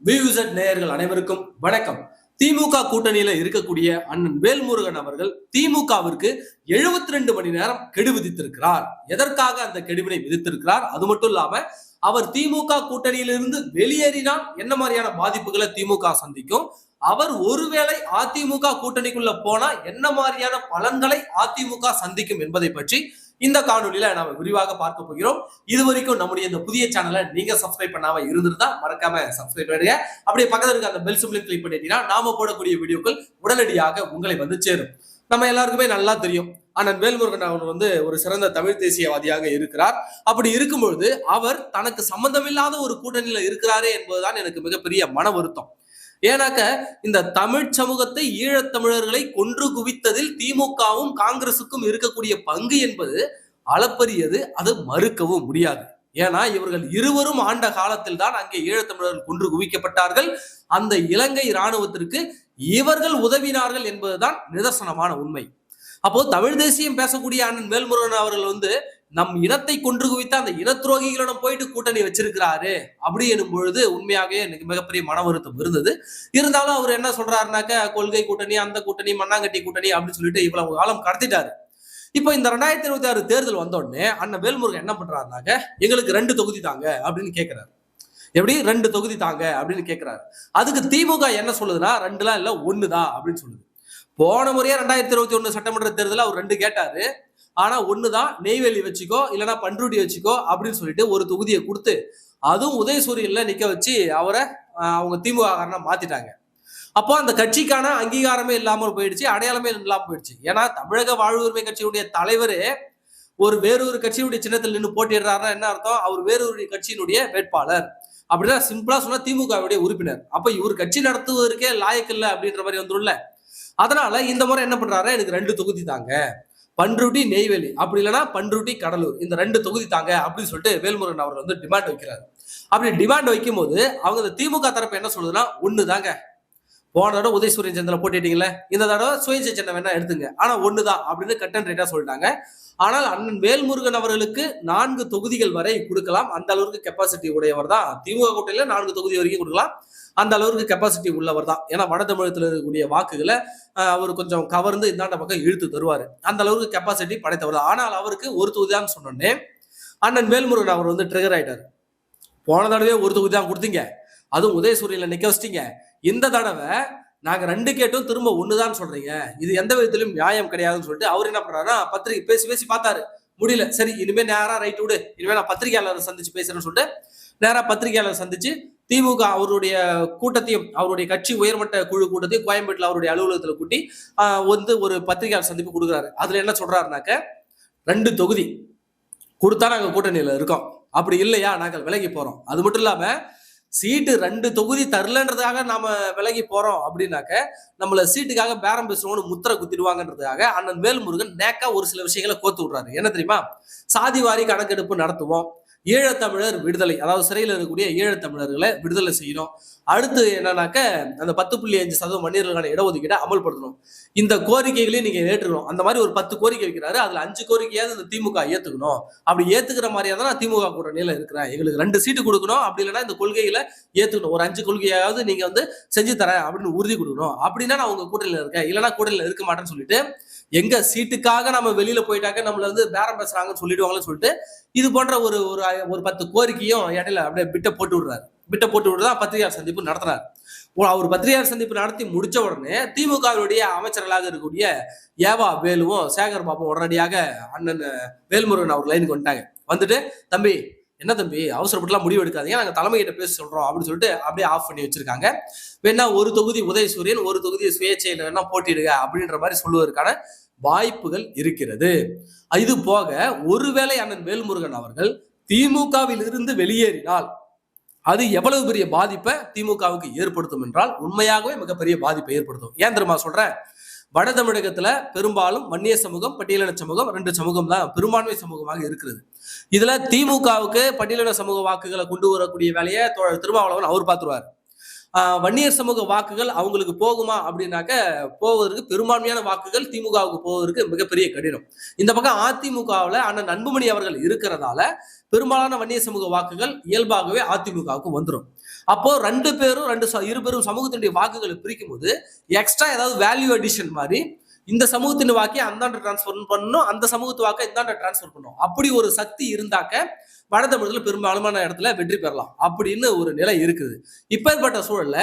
வியூசட் நேயர்கள் அனைவருக்கும் வணக்கம். திமுக கூட்டணியில இருக்கக்கூடிய அண்ணன் வேல்முருகன் அவர்கள் திமுகவிற்கு 72 மணி நேரம் கெடு விதித்திருக்கிறார். எதற்காக அந்த கெடுவினை விதித்திருக்கிறார்? அது மட்டும் இல்லாம அவர் திமுக கூட்டணியிலிருந்து வெளியேறினால் என்ன மாதிரியான பாதிப்புகளை திமுக சந்திக்கும், அவர் ஒருவேளை அதிமுக கூட்டணிக்குள்ள போனா என்ன மாதிரியான பலன்களை அதிமுக சந்திக்கும் என்பதை பற்றி இந்த காணொலியில நாம விரிவாக பார்க்க போகிறோம். இது வரைக்கும் நம்முடைய இந்த புதிய சேனலை நீங்க சப்ஸ்கிரைப் பண்ணாம இருந்திருந்தா மறக்காம சப்ஸ்கிரைப் பண்ணுங்க. அப்படியே பக்கத்துல இருக்க அந்த பெல் சிம்பிளை கிளிக் பண்ணிட்டீங்கன்னா நாம போடக்கூடிய வீடியோக்கள் உடனடியாக உங்களை வந்து சேரும். நம்ம எல்லாருக்குமே நல்லா தெரியும், அண்ணன் வேல்முருகன் அவர் ஒரு சிறந்த தமிழ் தேசியவாதியாக இருக்கிறார். அப்படி இருக்கும்பொழுது அவர் தனக்கு சம்பந்தமில்லாத ஒரு கூட்டணியில இருக்கிறாரே என்பதுதான் எனக்கு மிகப்பெரிய மன வருத்தம். ஏன்னாக்க இந்த தமிழ் சமூகத்தை ஈழத்தமிழர்களை கொன்று குவித்ததில் திமுகவும் காங்கிரசுக்கும் இருக்கக்கூடிய பங்கு என்பது அளப்பரியது. அது மறுக்கவும் முடியாது. ஏன்னா இவர்கள் இருவரும் ஆண்ட காலத்தில் தான் அங்கே ஈழத்தமிழர்கள் கொன்று குவிக்கப்பட்டார்கள். அந்த இலங்கை இராணுவத்திற்கு இவர்கள் உதவினார்கள் என்பதுதான் நிதர்சனமான உண்மை. அப்போ தமிழ் தேசியம் பேசக்கூடிய அண்ணன் வேல்முருகன் அவர்கள் நம் இனத்தை கொன்று குவித்த அந்த இன துரோகிகளிடம் போயிட்டு கூட்டணி வச்சிருக்கிறாரு அப்படி எனும் பொழுது உண்மையாகவே எனக்கு மிகப்பெரிய மன வருத்தம் இருந்தது. இருந்தாலும் அவர் என்ன சொல்றாருனாக்க, கொள்கை கூட்டணி, அந்த கூட்டணி, மண்ணாங்கட்டி கூட்டணி அப்படின்னு சொல்லிட்டு இவ்வளவு காலம் கடத்திட்டாரு. இப்போ இந்த 2026 தேர்தல் வந்த உடனே அண்ணன் வேல்முருகன் என்ன பண்றாருனாக்க, எங்களுக்கு 2 தொகுதி தாங்க அப்படின்னு கேட்கிறாரு. எப்படி 2 தொகுதி தாங்க அப்படின்னு கேட்கிறாரு. அதுக்கு திமுக என்ன சொல்லுதுன்னா, 2லாம் இல்ல 1 தான் அப்படின்னு சொல்லுது. போன முறையே 2021 சட்டமன்ற தேர்தலில் அவர் 2 கேட்டாரு. ஆனா 1 தான், நெய்வேலி வச்சுக்கோ இல்லைன்னா பண்ருட்டி வச்சுக்கோ அப்படின்னு சொல்லிட்டு ஒரு தொகுதியை கொடுத்து, அதுவும் உதயசூரியன்ல நிக்க வச்சு அவரை அவங்க திமுக காரனா மாத்திட்டாங்க. அப்போ அந்த கட்சிக்கான அங்கீகாரமே இல்லாமல் போயிடுச்சு, அடையாளமே இல்லாமல் போயிடுச்சு. ஏன்னா தமிழக வாழ்வு உரிமை கட்சியுடைய தலைவரே வேறொரு கட்சியுடைய சின்னத்தில் நின்று போட்டிடுறாருன்னா என்ன அர்த்தம்? அவர் வேறொரு கட்சியினுடைய வேட்பாளர். அப்படிதான் சிம்பிளா சொன்னா திமுகவுடைய உறுப்பினர். அப்ப இவர் கட்சி நடத்துவதற்கே லாயக்கு இல்லை அப்படின்ற மாதிரி வந்துரும்ல. அதனால இந்த முறை என்ன பண்றாரு, எனக்கு 2 தொகுதி தாங்க, பண்ருட்டி நெய்வேலி அப்படி இல்லைன்னா பண்ருட்டி கடலூர், இந்த 2 தொகுதி தாங்க அப்படின்னு சொல்லிட்டு வேல்முருகன் அவர்கள் டிமாண்ட் வைக்கிறாரு. அப்படி டிமாண்ட் வைக்கும் போது அவங்க திமுக தரப்பு என்ன சொல்லுதுன்னா, 1 தாங்க, போன தடவை உதயசூரியன் சந்தில போட்டிட்டீங்களே, இந்த தடவை சுயேட்சை சின்னம் வேணா எடுத்துங்க, ஆனா 1 தான் அப்படின்னு கட் அண்ட் ரைட்டா சொல்லிட்டாங்க. ஆனால் அண்ணன் வேல்முருகன் அவர்களுக்கு 4 தொகுதிகள் வரை கொடுக்கலாம். அந்த அளவுக்கு கெப்பாசிட்டி உடையவர் தான். திமுக கூட்டணியில 4 தொகுதி வரைக்கும் கொடுக்கலாம். அந்த அளவுக்கு கெப்பாசிட்டி உள்ளவர் தான். ஏன்னா வட தமிழகத்தில் இருக்கக்கூடிய வாக்குகளை அவர் கொஞ்சம் கவர்ந்து இந்தாண்ட பக்கம் இழுத்து தருவாரு. அந்த அளவுக்கு கெப்பாசிட்டி படைத்தவர் தான். ஆனால் அவருக்கு 1 தொகுதி தான் சொன்னோன்னே அண்ணன் வேல்முருகன் அவர் ட்ரிகர் ஆயிட்டாரு. போன தடவை 1 தொகுதி தான் கொடுத்தீங்க, அதுவும் உதயசூரியன்ல நிக்க வச்சிட்டீங்க. இந்த தடவை நாங்க 2 கேட்டும் திரும்ப 1 தான் சொல்றீங்க, இது எந்த விதத்திலும் நியாயம் கிடையாதுன்னு சொல்லிட்டு அவர் என்ன பண்றாருன்னா, பத்திரிகை பேசி பேசி பார்த்தாரு, முடியல. சரி இனிமே நேரா ரைட் விடு, இனிமே நான் பத்திரிகையாளரை சந்திச்சு பேசுறேன்னு சொல்லிட்டு நேரா பத்திரிகையாளர் சந்திச்சு திமுக அவருடைய கூட்டத்தையும் அவருடைய கட்சி உயர்மட்ட குழு கூட்டத்தையும் கோயம்பேட்டில் அவருடைய அலுவலகத்தில் கூட்டி ஒரு பத்திரிகையாளர் சந்திப்பு கொடுக்குறாரு. அதுல என்ன சொல்றாருனாக்க, 2 தொகுதி கொடுத்தா நாங்க கூட்டணியில இருக்கோம், அப்படி இல்லையா நாங்கள் விலகி போறோம். அது மட்டும் இல்லாம சீட்டு 2 தொகுதி தரலன்றதுக்காக நாம விலகி போறோம் அப்படின்னாக்க நம்மள சீட்டுக்காக பேரம் பேசுறோம்னு முத்திரை குத்திடுவாங்கன்றதுக்காக அண்ணன் வேல்முருகன் நேக்கா ஒரு சில விஷயங்களை கோத்து விடுறாரு. என்ன தெரியுமா? சாதிவாரி கணக்கெடுப்பு நடத்துவோம், ஈழத்தமிழர் விடுதலை, அதாவது சிறையில் இருக்கக்கூடிய ஈழத்தமிழர்களை விடுதலை செய்யணும். அடுத்து என்னன்னாக்க அந்த 10.5% மனிதர்களுக்கான இடஒதுக்கீடை அமல்படுத்தணும். இந்த கோரிக்கைகளையும் நீங்க ஏற்றுக்கணும். அந்த மாதிரி ஒரு 10 கோரிக்கை வைக்கிறாரு. அதுல 5 கோரிக்கையாவது இந்த திமுக ஏத்துக்கணும். அப்படி ஏத்துக்கிற மாதிரியா தான் நான் திமுக கூட்டணியில இருக்கிறேன், எங்களுக்கு 2 சீட்டு கொடுக்கணும், அப்படி இல்லைன்னா இந்த கொள்கைகளை ஏத்துக்கணும், ஒரு 5 கொள்கையாவது நீங்க செஞ்சு தரேன் அப்படின்னு உறுதி கொடுக்கணும், அப்படின்னா நான் உங்க கூட்டணியில இருக்கேன், இல்லைன்னா கூட்டணியில இருக்க மாட்டேன்னு சொல்லிட்டு எங்க சீட்டுக்காக நம்ம வெளியில போயிட்டாக்க நம்மள பேரம் பேசுறாங்கன்னு சொல்லிடுவாங்கன்னு சொல்லிட்டு இது போன்ற ஒரு 10 கோரிக்கையும் இடையில அப்படியே பிட்ட போட்டு விடுறதா பத்திரிகையாளர் சந்திப்பு நடத்துறாரு. அவர் பத்திரிகையாளர் சந்திப்பு நடத்தி முடிச்ச உடனே திமுகவுடைய அமைச்சர்களாக இருக்கக்கூடிய ஏவா வேலுவும் சேகர் பாபும் உடனடியாக அண்ணன் வேல்முருகன் அவர் லைனுக்கு வந்துட்டு, தம்பி என்ன தம்பி அவசரப்பட்டுலாம் முடிவு எடுக்காதீங்க, நாங்க தலைமையிட்ட பேச சொல்றோம் அப்படின்னு சொல்லிட்டு அப்படியே ஆஃப் பண்ணி வச்சிருக்காங்க. வேணா 1 தொகுதி உதயசூரியன், 1 தொகுதி சுயேட்சையில வேணா போட்டிடுங்க அப்படின்ற மாதிரி சொல்லுவதற்கான வாய்ப்புகள் இருக்கிறது. இது போக ஒருவேளை அண்ணன் வேல்முருகன் அவர்கள் திமுகவில் இருந்து வெளியேறினால் அது எவ்வளவு பெரிய பாதிப்பை திமுகவுக்கு ஏற்படுத்தும் என்றால் உண்மையாகவே மிகப்பெரிய பாதிப்பை ஏற்படுத்தும். ஏன் தெரியுமா சொல்றேன்? வட தமிழகத்துல பெரும்பாலும் வன்னிய சமூகம், பட்டியலின சமூகம், 2 சமூகம் தான் பெரும்பான்மை சமூகமாக இருக்கிறது. இதுல திமுகவுக்கு பட்டியலின சமூக வாக்குகளை கொண்டு வரக்கூடிய வேலையை திருமாவளவன் அவர் பார்த்துருவார். வன்னியர் சமூக வாக்குகள் அவங்களுக்கு போகுமா அப்படின்னாக்க போவதற்கு பெரும்பான்மையான வாக்குகள் திமுகவுக்கு போவதற்கு மிகப்பெரிய கடினம். இந்த பக்கம் அதிமுகவில் அண்ணன் அன்புமணி அவர்கள் இருக்கிறதால பெரும்பாலான வன்னியர் சமூக வாக்குகள் இயல்பாகவே அதிமுகவுக்கு வந்துடும். அப்போ இருபெரும் சமூகத்தினுடைய வாக்குகளை பிரிக்கும் போது எக்ஸ்ட்ரா ஏதாவது வேல்யூ அடிஷன் மாதிரி இந்த சமூகத்தின் வாக்கை அந்தாண்ட டிரான்ஸ்பர் பண்ணணும், அந்த சமூகத்து வாக்கை இந்தாண்ட டிரான்ஸ்பர் பண்ணணும். அப்படி ஒரு சக்தி இருந்தாக்க வட தமிழகத்துல பெரும்பாலுமான இடத்துல வெற்றி பெறலாம் அப்படின்னு ஒரு நிலை இருக்குது. இப்பேற்பட்ட சூழல்ல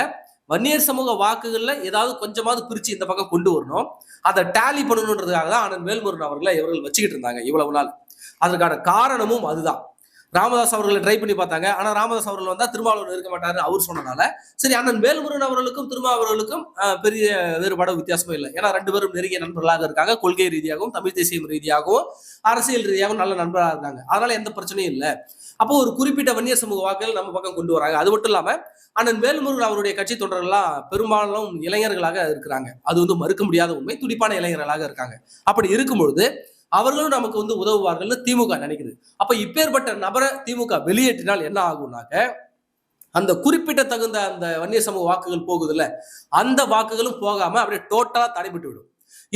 வன்னியர் சமூக வாக்குகள்ல ஏதாவது கொஞ்சமாவது பிரிச்சு இந்த பக்கம் கொண்டு வரணும், அதை டேலி பண்ணணுன்றதுக்காக தான் அண்ணன் வேல்முருகன் அவர்களை இவர்கள் வச்சுக்கிட்டு இருந்தாங்க இவ்வளவு நாள். அதற்கான காரணமும் அதுதான். ராமதாஸ் அவர்களை ட்ரை பண்ணி பார்த்தாங்க. ஆனா ராமதாஸ் அவர்கள் வந்தா திருமாவளவன் இருக்க மாட்டாரு அவர் சொன்னனால சரி அண்ணன் வேல்முருகன் அவர்களுக்கும் திருமாவளவர்களுக்கும் பெரிய வேறுபாடு வித்தியாசமும் இல்லை. ஏன்னா 2 பேரும் நெருங்கிய நண்பர்களாக இருக்காங்க. கொள்கை ரீதியாகவும் தமிழ் தேசியம் ரீதியாகவும் அரசியல் ரீதியாகவும் நல்ல நண்பராக இருக்காங்க. அதனால எந்த பிரச்சனையும் இல்லை. அப்போ ஒரு குறிப்பிட்ட வன்னியர் சமூக வாக்குகள் நம்ம பக்கம் கொண்டு வராங்க. அது மட்டும் இல்லாம அண்ணன் வேல்முருகன் அவருடைய கட்சி தொண்டர்கள்லாம் பெரும்பாலும் இளைஞர்களாக இருக்கிறாங்க. அது மறுக்க முடியாத உண்மை. துடிப்பான இளைஞர்களாக இருக்காங்க. அப்படி இருக்கும்பொழுது அவர்களும் நமக்கு உதவுவார்கள்னு திமுக நினைக்குது. அப்ப இப்பேற்பட்ட நபரை திமுக வெளியேற்றினால் என்ன ஆகும்னாக்க அந்த குறிப்பிட்ட தகுந்த அந்த வன்னியர் சமூக வாக்குகள் போகுதுல்ல, அந்த வாக்குகளும் போகாம அப்படியே டோட்டலா தடைபட்டு விடும்.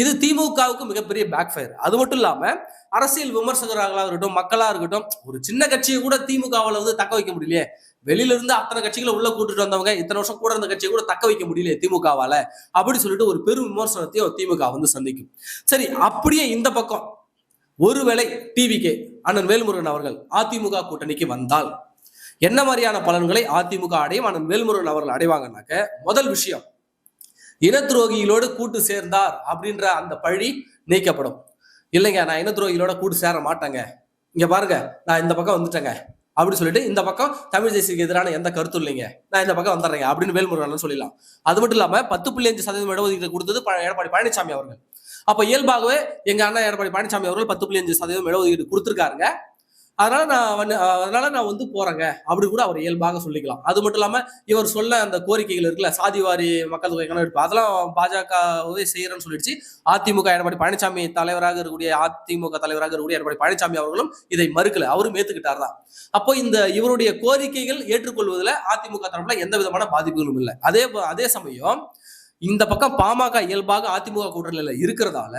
இது திமுகவுக்கு மிகப்பெரிய பேக் ஃபயர். அது மட்டும் இல்லாம அரசியல் விமர்சகர்களாக இருக்கட்டும், மக்களா இருக்கட்டும், ஒரு சின்ன கட்சியை கூட திமுகவில் தக்க வைக்க முடியலையே. வெளியில இருந்து அத்தனை கட்சிகளை உள்ள கூட்டிட்டு வந்தவங்க இத்தனை வருஷம் கூட இருந்த கட்சியை கூட தக்க வைக்க முடியல திமுகவால அப்படி சொல்லிட்டு ஒரு பெரும் விமர்சனத்தையும் திமுக சந்திக்கும். சரி, அப்படியே இந்த பக்கம் ஒருவேளை டிவிகே அண்ணன் வேல்முருகன் அவர்கள் அதிமுக கூட்டணிக்கு வந்தால் என்ன மாதிரியான பலன்களை அதிமுக அடையும், அண்ணன் வேல்முருகன் அவர்கள் அடைவாங்கன்னாக்க முதல் விஷயம், இன துரோகிகளோடு கூட்டு சேர்ந்தார் அப்படின்ற அந்த பழி நீக்கப்படும். இல்லைங்க, நான் இன துரோகிகளோட கூட்டு சேர மாட்டேங்க, இங்க பாருங்க நான் இந்த பக்கம் வந்துட்டேங்க அப்படின்னு சொல்லிட்டு இந்த பக்கம் தமிழ் தேசியத்துக்கு எதிரான எந்த கருத்தும் இல்லைங்க, நான் இந்த பக்கம் வந்துடுறேங்க அப்படின்னு வேல்முருகன் சொல்லலாம். அது மட்டும் இல்லாம 10.5% இடஒதுக்கீடு கொடுத்தது எடப்பாடி பழனிசாமி அவர்கள். அப்ப இயல்பாகவே எங்க அண்ணா எடப்பாடி பழனிசாமி அவர்கள் 10.5% இடஒதுக்கீடு கொடுத்திருக்காருங்க. அதனால நான் போறேங்க அப்படி கூட அவர் இயல்பாக சொல்லிக்கலாம். அது மட்டும் இல்லாம இவர் சொல்ல அந்த கோரிக்கைகள் இருக்குல்ல, சாதிவாரி மக்கள் தொகை கணக்கெடுப்பு, அதெல்லாம் பாஜகவே செய்யறேன்னு சொல்லிடுச்சு. அதிமுக எடப்பாடி பழனிசாமி தலைவராக இருக்கக்கூடிய எடப்பாடி பழனிசாமி அவர்களும் இதை மறுக்கல, அவரும் ஏத்துக்கிட்டார் தான். அப்போ இவருடைய கோரிக்கைகள் ஏற்றுக்கொள்வதில் அதிமுக தரப்புல எந்த விதமான பாதிப்புகளும் இல்லை. அதே சமயம் இந்த பக்கம் பாமக இயல்பாக அதிமுக கூட்டணியில இருக்கிறதால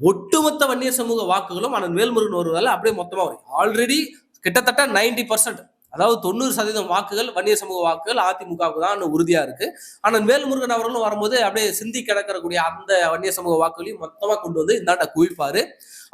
ஒட்டுமொத்த வன்னியர் சமூக வாக்குகளும் அண்ணன் வேல்முருகன் வருவதால அப்படியே மொத்தமா வரும். ஆல்ரெடி கிட்டத்தட்ட 90%, அதாவது 90% வாக்குகள் வன்னியர் சமூக வாக்குகள் அதிமுகவுக்கு தான் உறுதியா இருக்கு. அண்ணன் வேல்முருகன் அவர்களும் வரும்போது அப்படியே சிந்தி கிடக்கக்கூடிய அந்த வன்னியர் சமூக வாக்குகளையும் மொத்தமா கொண்டு வந்து இந்தாண்ட குவிப்பாரு.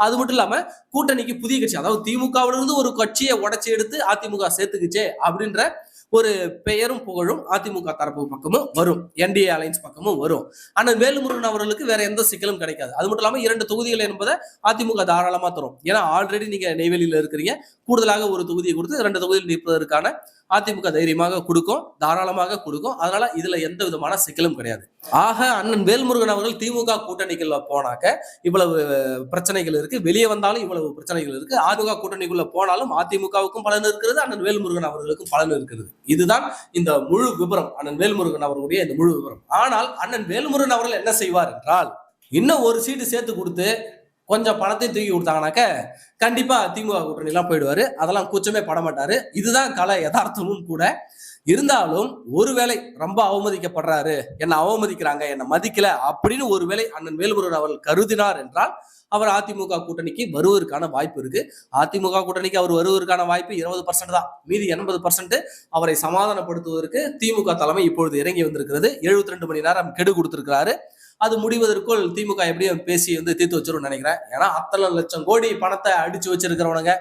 அது மட்டும் இல்லாம கூட்டணிக்கு புதிய கட்சி, அதாவது திமுகவிலிருந்து ஒரு கட்சியை உடைச்சி எடுத்து அதிமுக சேர்த்துக்குச்சே அப்படின்ற ஒரு பெயரும் புகழும் அதிமுக தரப்பு பக்கமும் வரும், என்டிஏ அலைன்ஸ் பக்கமும் வரும். ஆனால் வேலுமுருகன் அவர்களுக்கு வேற எந்த சிக்கலும் கிடைக்காது. அது மட்டும் இல்லாம 2 தொகுதிகள் என்பதை அதிமுக தாராளமா தரும். ஏன்னா ஆல்ரெடி நீங்க நெய்வேலியில இருக்கிறீங்க, கூடுதலாக ஒரு தொகுதியை கொடுத்து 2 தொகுதியில் நிற்பதற்கான அதிமுக தைரியமாக கொடுக்கும், தாராளமாக கொடுக்கும். அதனால இதுல எந்த விதமான சிக்கலும் கிடையாது. ஆக அண்ணன் வேல்முருகன் அவர்கள் திமுக கூட்டணிக்குள்ள போனாக்க இவ்வளவு பிரச்சனைகள் இருக்கு, வெளியே வந்தாலும் இவ்வளவு பிரச்சனைகள் இருக்கு. அதிமுக கூட்டணிக்குள்ள போனாலும் அதிமுகவுக்கும் பலன் இருக்கிறது, அண்ணன் வேல்முருகன் அவர்களுக்கும் பலன் இருக்கிறது. இதுதான் இந்த முழு விவரம், அண்ணன் வேல்முருகன் அவர்களுடைய இந்த முழு விவரம். ஆனால் அண்ணன் வேல்முருகன் அவர்கள் என்ன செய்வார் என்றால், இன்னும் ஒரு சீட்டு சேர்த்து கொடுத்து கொஞ்சம் பணத்தையும் தூக்கி கொடுத்தாங்கனாக்க கண்டிப்பா திமுக கூட்டணி எல்லாம் போயிடுவாரு. அதெல்லாம் கூச்சமே பட மாட்டாரு. இதுதான் கலை யதார்த்தமும் கூட. இருந்தாலும் ஒருவேளை ரொம்ப அவமதிக்கப்படுறாரு, என்ன அவமதிக்கிறாங்க, என்ன மதிக்கல அப்படின்னு ஒருவேளை அண்ணன் வேல்முருகன் அவர்கள் கருதினார் என்றால் அவர் அதிமுக கூட்டணிக்கு வருவதற்கான வாய்ப்பு இருக்கு. அதிமுக கூட்டணிக்கு அவர் வருவதற்கான வாய்ப்பு 20% தான். மீதி 80% அவரை சமாதானப்படுத்துவதற்கு திமுக தலைமை இப்பொழுது இறங்கி வந்திருக்கிறது. 72 மணி நேரம் கெடு கொடுத்திருக்கிறாரு. அது முடிவதற்குள் திமுக எப்படியும் பேசி தீர்த்து வச்சிரும் நினைக்கிறேன். ஏன்னா அத்தனை லட்சம் கோடி பணத்தை அடிச்சு வச்சிருக்கிறவனுங்க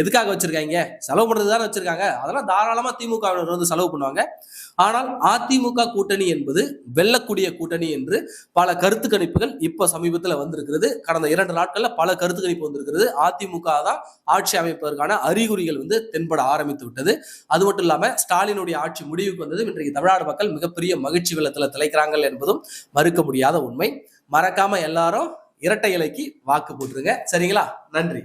எதுக்காக வச்சிருக்காங்க? செலவு பண்றது தானே வச்சிருக்காங்க. அதெல்லாம் தாராளமா திமுக செலவு பண்ணுவாங்க. ஆனால் அதிமுக கூட்டணி என்பது வெல்லக்கூடிய கூட்டணி என்று பல கருத்து கணிப்புகள் இப்ப சமீபத்தில் வந்திருக்கிறது. கடந்த 2 நாட்கள்ல பல கருத்து கணிப்பு வந்திருக்கிறது. அதிமுக தான் ஆட்சி அமைப்பதற்கான அறிகுறிகள் தென்பட ஆரம்பித்து விட்டது. அது மட்டும் இல்லாம ஸ்டாலினுடைய ஆட்சி முடிவுக்கு வந்தது. இன்றைக்கு தமிழ்நாடு மக்கள் மிகப்பெரிய மகிழ்ச்சி வெள்ளத்துல திளைக்கிறாங்க என்பதும் மறுக்க முடியாத உண்மை. மறக்காம எல்லாரும் இரட்டை இலைக்கு வாக்கு போட்டுருங்க. சரிங்களா? நன்றி.